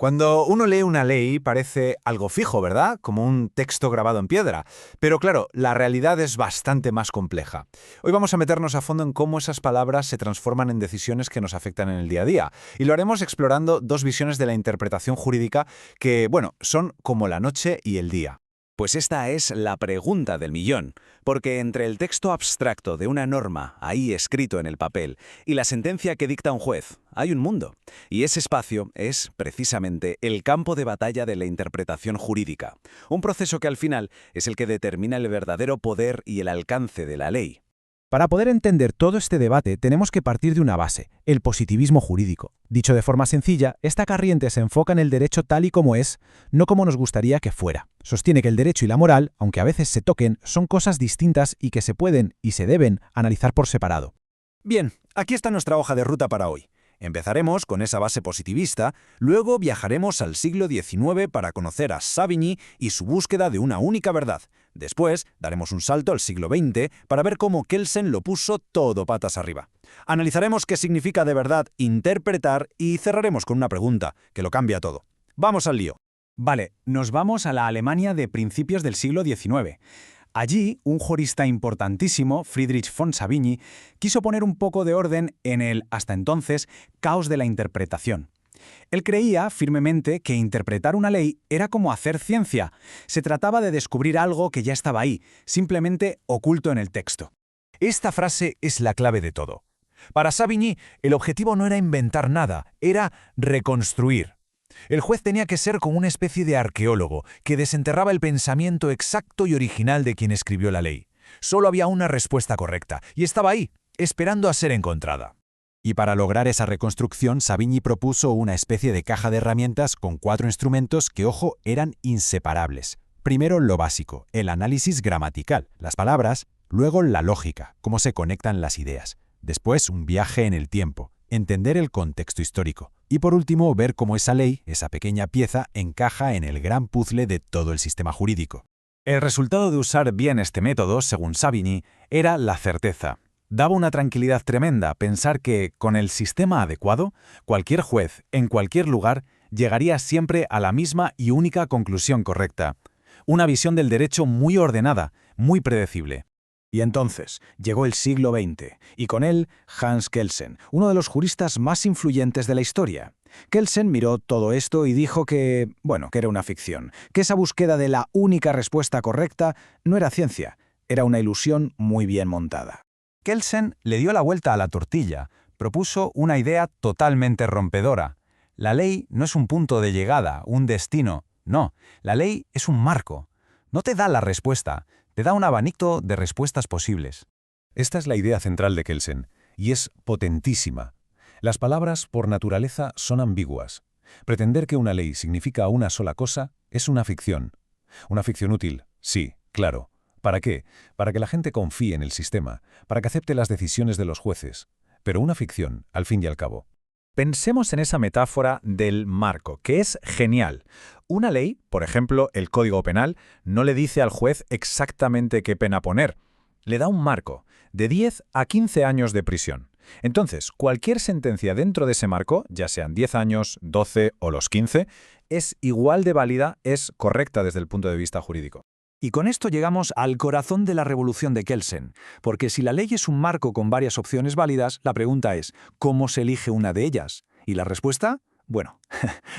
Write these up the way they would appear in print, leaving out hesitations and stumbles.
Cuando uno lee una ley parece algo fijo, ¿verdad? Como un texto grabado en piedra. Pero claro, la realidad es bastante más compleja. Hoy vamos a meternos a fondo en cómo esas palabras se transforman en decisiones que nos afectan en el día a día. Y lo haremos explorando dos visiones de la interpretación jurídica que, bueno, son como la noche y el día. Pues esta es la pregunta del millón, porque entre el texto abstracto de una norma, ahí escrito en el papel, y la sentencia que dicta un juez, hay un mundo. Y ese espacio es, precisamente, el campo de batalla de la interpretación jurídica, un proceso que al final es el que determina el verdadero poder y el alcance de la ley. Para poder entender todo este debate tenemos que partir de una base, el positivismo jurídico. Dicho de forma sencilla, esta corriente se enfoca en el derecho tal y como es, no como nos gustaría que fuera. Sostiene que el derecho y la moral, aunque a veces se toquen, son cosas distintas y que se pueden y se deben analizar por separado. Bien, aquí está nuestra hoja de ruta para hoy. Empezaremos con esa base positivista, luego viajaremos al siglo XIX para conocer a Savigny y su búsqueda de una única verdad. Después daremos un salto al siglo XX para ver cómo Kelsen lo puso todo patas arriba. Analizaremos qué significa de verdad interpretar y cerraremos con una pregunta que lo cambia todo. ¡Vamos al lío! Vale, nos vamos a la Alemania de principios del siglo XIX. Allí, un jurista importantísimo, Friedrich von Savigny, quiso poner un poco de orden en el, hasta entonces, caos de la interpretación. Él creía firmemente que interpretar una ley era como hacer ciencia. Se trataba de descubrir algo que ya estaba ahí, simplemente oculto en el texto. Esta frase es la clave de todo. Para Savigny, el objetivo no era inventar nada, era reconstruir. El juez tenía que ser como una especie de arqueólogo que desenterraba el pensamiento exacto y original de quien escribió la ley. Solo había una respuesta correcta, y estaba ahí, esperando a ser encontrada. Y para lograr esa reconstrucción, Savigny propuso una especie de caja de herramientas con 4 instrumentos que, ojo, eran inseparables. Primero, lo básico, el análisis gramatical, las palabras, luego la lógica, cómo se conectan las ideas. Después, un viaje en el tiempo, entender el contexto histórico. Y por último, ver cómo esa ley, esa pequeña pieza, encaja en el gran puzzle de todo el sistema jurídico. El resultado de usar bien este método, según Savigny, era la certeza. Daba una tranquilidad tremenda pensar que, con el sistema adecuado, cualquier juez, en cualquier lugar, llegaría siempre a la misma y única conclusión correcta. Una visión del derecho muy ordenada, muy predecible. Y entonces llegó el siglo XX, y con él Hans Kelsen, uno de los juristas más influyentes de la historia. Kelsen miró todo esto y dijo que era una ficción, que esa búsqueda de la única respuesta correcta no era ciencia, era una ilusión muy bien montada. Kelsen le dio la vuelta a la tortilla, propuso una idea totalmente rompedora. La ley no es un punto de llegada, un destino, no, la ley es un marco. No te da la respuesta, te da un abanico de respuestas posibles. Esta es la idea central de Kelsen, y es potentísima. Las palabras, por naturaleza, son ambiguas. Pretender que una ley significa una sola cosa es una ficción. Una ficción útil, sí, claro. ¿Para qué? Para que la gente confíe en el sistema, para que acepte las decisiones de los jueces. Pero una ficción, al fin y al cabo. Pensemos en esa metáfora del marco, que es genial. Una ley, por ejemplo, el Código Penal, no le dice al juez exactamente qué pena poner. Le da un marco, de 10 a 15 años de prisión. Entonces, cualquier sentencia dentro de ese marco, ya sean 10 años, 12 o los 15, es igual de válida, es correcta desde el punto de vista jurídico. Y con esto llegamos al corazón de la revolución de Kelsen, porque si la ley es un marco con varias opciones válidas, la pregunta es, ¿cómo se elige una de ellas? ¿Y la respuesta? Bueno,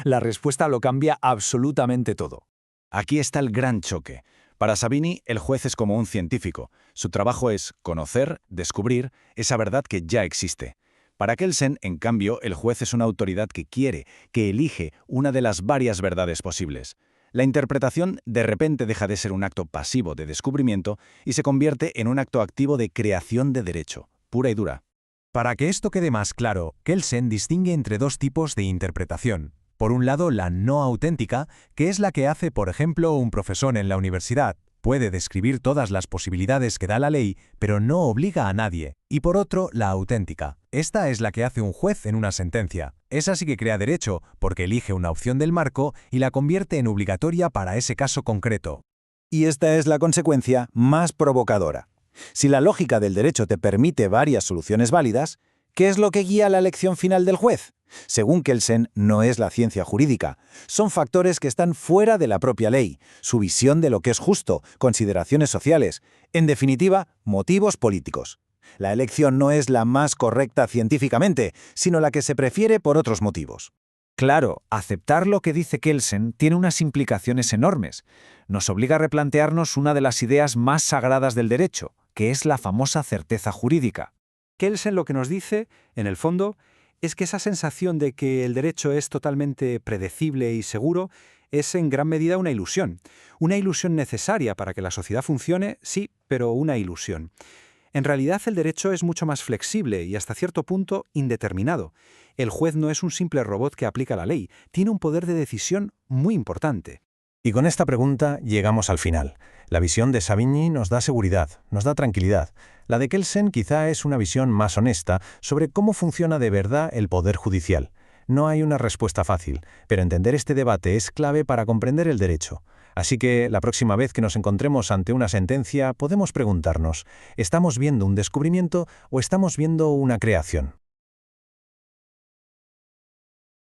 la respuesta lo cambia absolutamente todo. Aquí está el gran choque. Para Savigny, el juez es como un científico. Su trabajo es conocer, descubrir esa verdad que ya existe. Para Kelsen, en cambio, el juez es una autoridad que quiere, que elige una de las varias verdades posibles. La interpretación de repente deja de ser un acto pasivo de descubrimiento y se convierte en un acto activo de creación de derecho, pura y dura. Para que esto quede más claro, Kelsen distingue entre 2 tipos de interpretación. Por un lado, la no auténtica, que es la que hace, por ejemplo, un profesor en la universidad. Puede describir todas las posibilidades que da la ley, pero no obliga a nadie. Y por otro, la auténtica. Esta es la que hace un juez en una sentencia. Esa sí que crea derecho, porque elige una opción del marco y la convierte en obligatoria para ese caso concreto. Y esta es la consecuencia más provocadora. Si la lógica del derecho te permite varias soluciones válidas, ¿qué es lo que guía la elección final del juez? Según Kelsen, no es la ciencia jurídica. Son factores que están fuera de la propia ley, su visión de lo que es justo, consideraciones sociales, en definitiva, motivos políticos. La elección no es la más correcta científicamente, sino la que se prefiere por otros motivos. Claro, aceptar lo que dice Kelsen tiene unas implicaciones enormes. Nos obliga a replantearnos una de las ideas más sagradas del derecho, que es la famosa certeza jurídica. Kelsen lo que nos dice, en el fondo, es que esa sensación de que el derecho es totalmente predecible y seguro es en gran medida una ilusión. Una ilusión necesaria para que la sociedad funcione, sí, pero una ilusión. En realidad el derecho es mucho más flexible y hasta cierto punto indeterminado. El juez no es un simple robot que aplica la ley, tiene un poder de decisión muy importante. Y con esta pregunta llegamos al final. La visión de Savigny nos da seguridad, nos da tranquilidad. La de Kelsen quizá es una visión más honesta sobre cómo funciona de verdad el poder judicial. No hay una respuesta fácil, pero entender este debate es clave para comprender el derecho. Así que la próxima vez que nos encontremos ante una sentencia, podemos preguntarnos, ¿estamos viendo un descubrimiento o estamos viendo una creación?